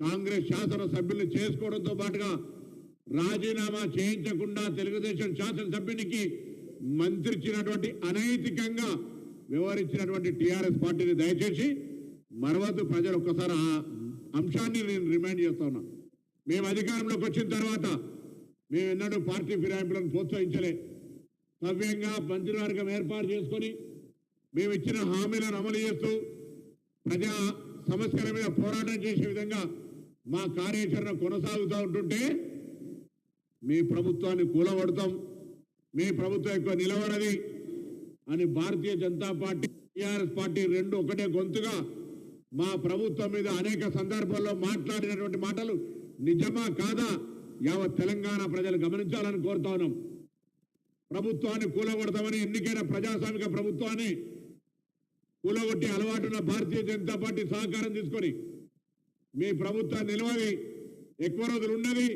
కాంగ్రెస్ శాసనసభ్యులు చేసుకోవడంతో పాటుగా రాజీనామా చేయించకుండా తెలుగుదేశం శాసనసభ్యునికి మంత్రి ఇచ్చినటువంటి అనైతికంగా వ్యవహరించినటువంటి టీఆర్ఎస్ పార్టీని దయచేసి మరవద్దు. ప్రజలు ఒక్కసారి ఆ అంశాన్ని నేను రిమైండ్ చేస్తా ఉన్నా. మేము అధికారంలోకి వచ్చిన తర్వాత మేము ఎన్నడూ పార్టీ ఫిరాయింపులను ప్రోత్సహించలే. సవ్యంగా మంత్రివర్గం ఏర్పాటు చేసుకొని మేము ఇచ్చిన హామీలను అమలు చేస్తూ ప్రజా సమస్యల మీద పోరాటం చేసే విధంగా మా కార్యాచరణ కొనసాగుతూ ఉంటుంటే మీ ప్రభుత్వాన్ని కూలగొడతాం, మీ ప్రభుత్వం ఎక్కువ నిలబడది అని Bharatiya Janata party TRS party రెండు ఒకటే గొంతుగా మా ప్రభుత్వం మీద అనేక సందర్భాల్లో మాట్లాడినటువంటి మాటలు నిజమా కాదా యావత్ తెలంగాణ ప్రజలు గమనించాలని కోరుతా ఉన్నాం. ప్రభుత్వాన్ని కూలగొడతామని ఎన్నికైన ప్రజాస్వామిక ప్రభుత్వాన్ని కూలగొట్టి అలవాటున్న భారతీయ జనతా పార్టీ సహకారం తీసుకొని మీ ప్రభుత్వం నిలవది, ఎక్కువ రోజులు ఉన్నది,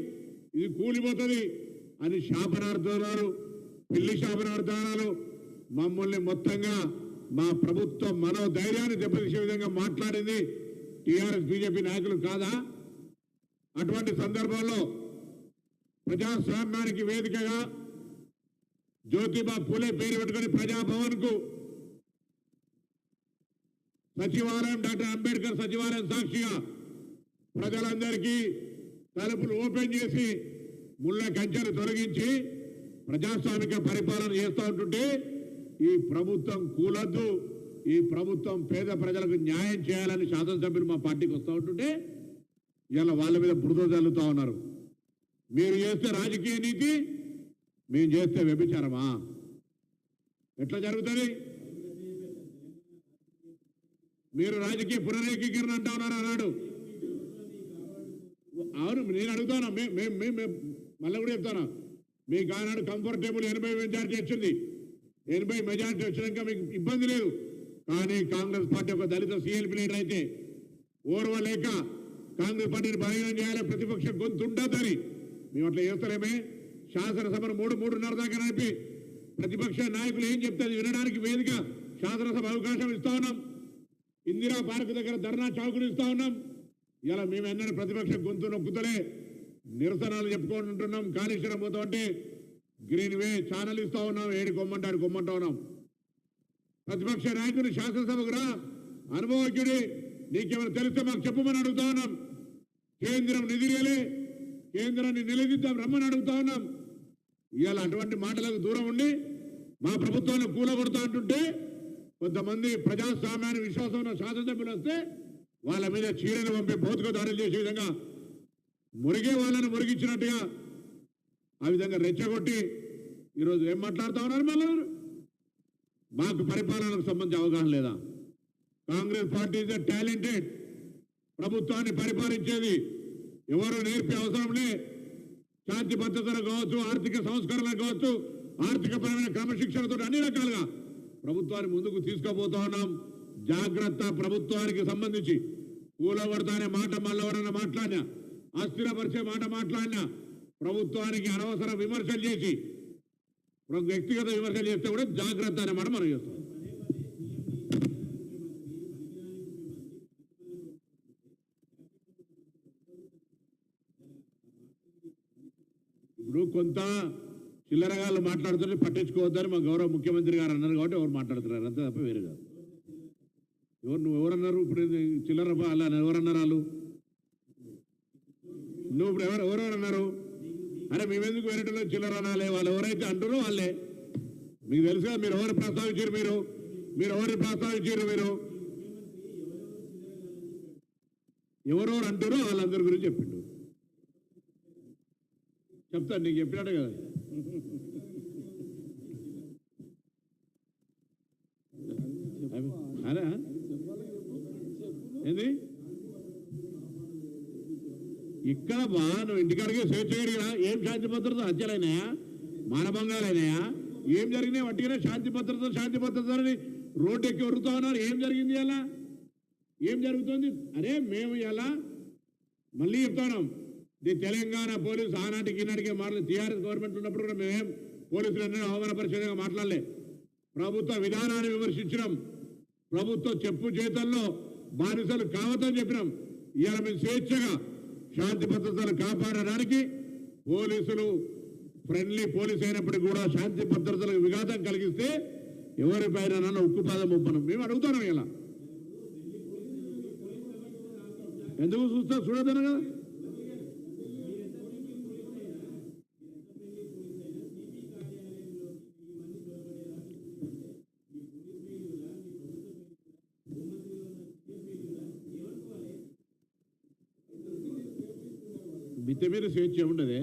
ఇది కూలిపోతుంది అని శాపనార్థాలు, పిల్లి శాపనార్థాలు మమ్మల్ని మొత్తంగా మా ప్రభుత్వం మనోధైర్యాన్ని దెబ్బతీసే విధంగా మాట్లాడింది టీఆర్ఎస్ బీజేపీ నాయకులు కాదా? అటువంటి సందర్భంలో ప్రజాస్వామ్యానికి వేదికగా జ్యోతిబా పూలే పేరు పెట్టుకుని ప్రజాభవన్ కు సచివాలయం, డాక్టర్ అంబేద్కర్ సచివాలయం సాక్షిగా ప్రజలందరికీ తలుపులు ఓపెన్ చేసి ముళ్ళ కంచెను తొలగించి ప్రజాస్వామిక పరిపాలన చేస్తూ ఉంటుంటే ఈ ప్రభుత్వం కూలద్దు, ఈ ప్రభుత్వం పేద ప్రజలకు న్యాయం చేయాలని శాసనసభ్యులు మా పార్టీకి వస్తూ ఉంటుంటే ఇలా వాళ్ళ మీద బురద చల్లుతూ ఉన్నారు. మీరు చేస్తే రాజకీయ నీతి, మేము చేస్తే వ్యభిచారమా? ఎట్లా జరుగుతుంది? మీరు రాజకీయ పునరేకీకరణ అంటా ఉన్నారు అన్నాడు. అవును, నేను అడుగుతాను, మళ్ళీ కూడా చెప్తాను. మీకు ఆనాడు కంఫర్టబుల్ 80 మెజార్టీ వచ్చింది. 80 మెజార్టీ వచ్చినాక మీకు ఇబ్బంది లేదు. కానీ కాంగ్రెస్ పార్టీ ఒక దళిత సిఎల్పి లీడర్ అయితే ఓర్వలేక కాంగ్రెస్ పార్టీని బలహీనం చేయాలి, ప్రతిపక్ష గొంతు ఉండద్దని మేము అట్లా చేస్తారేమే. శాసనసభను 3-3:30 దాకా నడిపి ప్రతిపక్ష నాయకులు ఏం చెప్తారు వినడానికి వేదిక శాసనసభ అవకాశం ఇస్తా ఉన్నాం. ఇందిరా పార్క్ దగ్గర ధర్నా చౌకులు ఇస్తా ఉన్నాం. ఇలా మేము ఎన్నడూ ప్రతిపక్ష గొంతు నొక్కుతలే నిరసనలు చెప్పుకుంటున్నాం. కాళేశ్వరం పోతాం అంటే గ్రీన్ వే ఛానల్ ఇస్తా ఉన్నాం. ఏడు కొమ్మంటాడు కొమ్మంటా ఉన్నాం. ప్రతిపక్ష నాయకుడు శాసనసభకు రా, అనుభవజ్ఞుడి, నీకేమైనా తెలిస్తే మాకు చెప్పమని అడుగుతా ఉన్నాం. కేంద్రం నిధిలే, కేంద్రాన్ని నిలదీద్దాం రమ్మని అడుగుతా ఉన్నాం. ఇవాళ అటువంటి మాటలకు దూరం ఉండి మా ప్రభుత్వాన్ని కూలగొడతా అంటుంటే కొంతమంది ప్రజాస్వామ్యాన్ని విశ్వాసం ఉన్న శాసనసభ్యులు వస్తే వాళ్ళ మీద చీరలు పంపి భౌతిక దాడులు చేసే విధంగా మురిగే వాళ్ళని మురిగించినట్టుగా ఆ విధంగా రెచ్చగొట్టి ఈరోజు ఏం మాట్లాడుతూ ఉన్నారు? మళ్ళీ మాకు పరిపాలనకు సంబంధించి అవగాహన లేదా? Congress party is talented. ప్రభుత్వాన్ని పరిపాలించేది ఎవరు నేర్పే అవసరంలే. శాంతి భద్రతలు కావచ్చు, ఆర్థిక సంస్కరణలు కావచ్చు, ఆర్థికపరమైన క్రమశిక్షణతో అన్ని రకాలుగా ప్రభుత్వాన్ని ముందుకు తీసుకుపోతా ఉన్నాం. జాగ్రత్త. ప్రభుత్వానికి సంబంధించి కూలగొడతానే మాట మళ్ళీ ఎవరన్నా మాట్లాడినా, అస్థిరపరిచే మాట మాట్లాడినా, ప్రభుత్వానికి అనవసర విమర్శలు చేసి వ్యక్తిగత విమర్శలు చేస్తే కూడా జాగ్రత్త అనే మాట మనం చేస్తాం. ఇప్పుడు కొంత చిల్లరగాళ్ళు మాట్లాడుతుంటే పట్టించుకోవద్దని మా గౌరవ ముఖ్యమంత్రి గారు అన్నారు కాబట్టి ఎవరు మాట్లాడుతున్నారు అంతే తప్ప వేరు కాదు. నువ్వు ఎవరన్నారు? ఇప్పుడు చిల్లర అలా ఎవరన్నారు? వాళ్ళు నువ్వు ఇప్పుడు ఎవరెవరన్నారు? అరే మేమెందుకు వేరేటలో చిల్లర అనాలే? వాళ్ళు ఎవరైతే అంటారో వాళ్ళే. మీకు తెలుసుగా మీరు ఎవరు ప్రస్తావించారు, మీరు ఎవరిని ప్రస్తావించారు, మీరు ఎవరెవరు అంటారో వాళ్ళందరి గురించి చెప్పిండు. చెప్తాను, నీకు చెప్పినాడు కదా. అరే ఏంది ఇక్కడ బా నువ్వు ఇంటికాడికి స్వేచ్ఛగా ఏం శాంతి భద్రత హత్యలైనాయా, మానభంగాలైనాయా, ఏం జరిగినాయి? వట్టిగానే శాంతి భద్రత అని రోడ్డు ఎక్కి వరుతా ఉన్నారు. ఏం జరిగింది అలా? ఏం జరుగుతుంది? అరే మేము ఇలా మళ్ళీ చెప్తాం, తెలంగాణ పోలీసు ఆనాటికి ఈనాటికి మాట్లాడి టీఆర్ఎస్ గవర్నమెంట్ ఉన్నప్పుడు కూడా మేమేం పోలీసులన్నీ అవమానపరిచేదిగా మాట్లాడలే. ప్రభుత్వ విధానాన్ని విమర్శించినాం. ప్రభుత్వ చెప్పు చేతల్లో బానిసలు కావద్దని చెప్పినాం. ఇవాళ మేము స్వేచ్ఛగా శాంతి భద్రతలు కాపాడడానికి పోలీసులు ఫ్రెండ్లీ పోలీస్ అయినప్పటికీ కూడా శాంతి భద్రతలకు విఘాతం కలిగిస్తే ఎవరిపైన ఉక్కుపాదం ఒప్పనం మేము అడుగుతున్నాం. ఇలా ఎందుకు చూడదన కదా మిత్తి మీద స్వేచ్ఛ ఉండదే.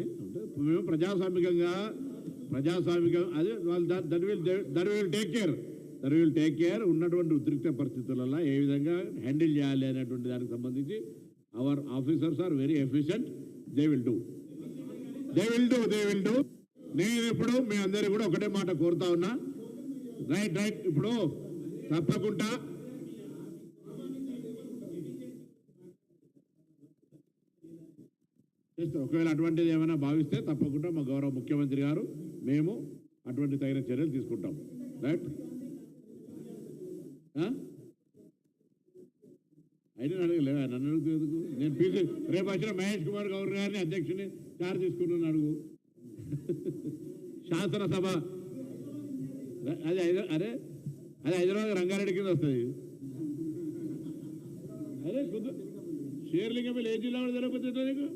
మేము ప్రజాస్వామికంగా అదే వాళ్ళు దట్ విల్ టేక్ కేర్ ఉన్నటువంటి ఉద్రిక్త పరిస్థితులలో ఏ విధంగా హ్యాండిల్ చేయాలి అనేటువంటి దానికి సంబంధించి our officers are very efficient. They will do. నేను ఇప్పుడు మీ అందరికీ కూడా ఒకటే మాట కోరుతా ఉన్నా. రైట్ ఇప్పుడు తప్పకుండా ఒకవేళ అటువంటిది ఏమైనా భావిస్తే తప్పకుండా మా గౌరవ ముఖ్యమంత్రి గారు మేము అటువంటి తగిన చర్యలు తీసుకుంటాం. రైట్ అయితే నన్ను అడుగుతుంది. నేను రేపు వచ్చిన మహేష్ కుమార్ గౌర్ గారిని అధ్యక్షుని చార్జ్ తీసుకుంటున్నాను అడుగు. శాసనసభ అదే హైదరాబాద్ రంగారెడ్డి కింద వస్తుంది. అదే షేర్లింగం ఏ జిల్లా జరగకపోతే నీకు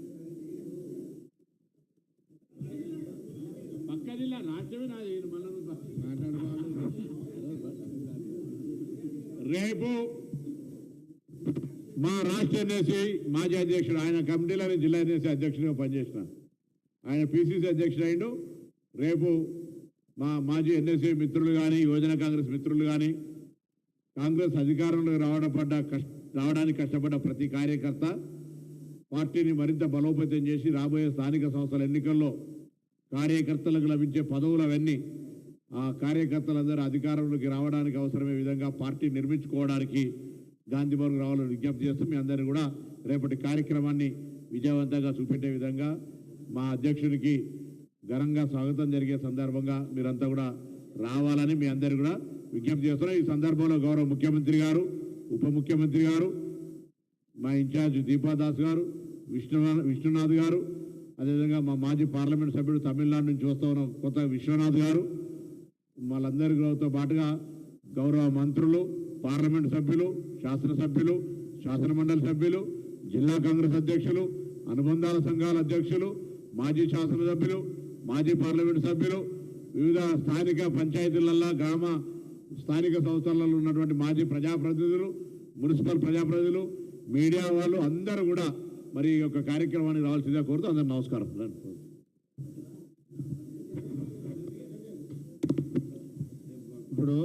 పక్క జిల్లా రాష్ట్రమే నాది. రేపు మా రాష్ట్ర ఎన్ఎస్సీ మాజీ అధ్యక్షుడు ఆయన కమిటీలోని జిల్లా ఎన్ఎస్సీ అధ్యక్షుడిగా పనిచేసిన ఆయన పిసిసి అధ్యక్షుడు అయిండు. రేపు మా మాజీ ఎన్ఎస్సీ మిత్రులు కానీ యువజన కాంగ్రెస్ మిత్రులు కానీ కాంగ్రెస్ అధికారంలోకి రావడానికి కష్టపడ్డ ప్రతి కార్యకర్త పార్టీని మరింత బలోపేతం చేసి రాబోయే స్థానిక సంస్థల ఎన్నికల్లో కార్యకర్తలకు లభించే పదవులు అవన్నీ ఆ కార్యకర్తలందరూ అధికారంలోకి రావడానికి అవసరమే విధంగా పార్టీ నిర్మించుకోవడానికి గాంధీభవన్కు రావాలని విజ్ఞప్తి చేస్తూ మీ అందరినీ కూడా రేపటి కార్యక్రమాన్ని విజయవంతంగా చూపెట్టే విధంగా మా అధ్యక్షునికి ఘనంగా స్వాగతం జరిగే సందర్భంగా మీరంతా కూడా రావాలని మీ అందరికీ కూడా విజ్ఞప్తి చేస్తున్నాం. ఈ సందర్భంలో గౌరవ ముఖ్యమంత్రి గారు, ఉప ముఖ్యమంత్రి గారు, మా ఇన్ఛార్జ్ దీపాదాస్ గారు, విష్ణునాథ్ గారు, అదేవిధంగా మా మాజీ పార్లమెంట్ సభ్యుడు తమిళనాడు నుంచి వస్తూ ఉన్న కొత్త విశ్వనాథ్ గారు, వాళ్ళందరితో పాటుగా గౌరవ మంత్రులు, పార్లమెంట్ సభ్యులు, శాసనసభ్యులు, శాసనమండలి సభ్యులు, జిల్లా కాంగ్రెస్ అధ్యక్షులు, అనుబంధాల సంఘాల అధ్యక్షులు, మాజీ శాసనసభ్యులు, మాజీ పార్లమెంట్ సభ్యులు, వివిధ స్థానిక పంచాయతీలలో గ్రామ స్థానిక సంస్థలలో ఉన్నటువంటి మాజీ ప్రజాప్రతినిధులు, మున్సిపల్ ప్రజాప్రతినిధులు, మీడియా వాళ్ళు అందరూ కూడా మరి ఈ యొక్క కార్యక్రమానికి రావాల్సిందిగా కోరుతూ అందరూ నమస్కారం. ఇప్పుడు